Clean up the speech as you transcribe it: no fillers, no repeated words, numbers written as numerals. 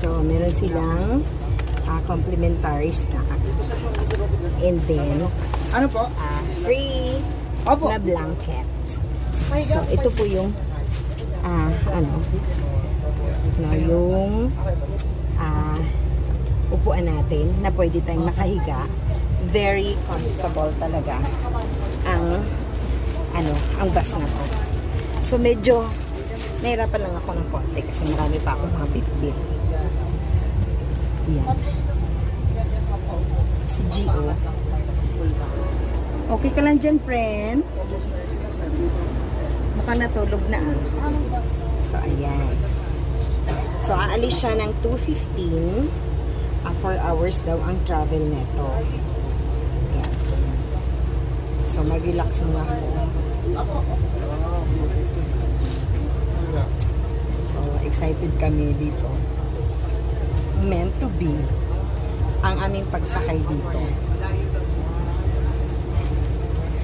So, meron silang complimentary snack. And then, Ano po? free Opo. na blanket. So, ito po yung yung upuan natin na pwede tayong nakahiga. Very comfortable talaga ang bus na to. So, medyo nahirapan lang ako ng konti kasi marami pa akong mga bit-bit. Yan. Si Gio. Okay ka lang dyan, friend? Baka natulog na So, ayan. So, aalis siya ng 2:15. 4 hours daw ang travel neto. Ayan. So, mag-relax muna ako. So, excited kami dito. Meant to be ang aming pagsakay dito.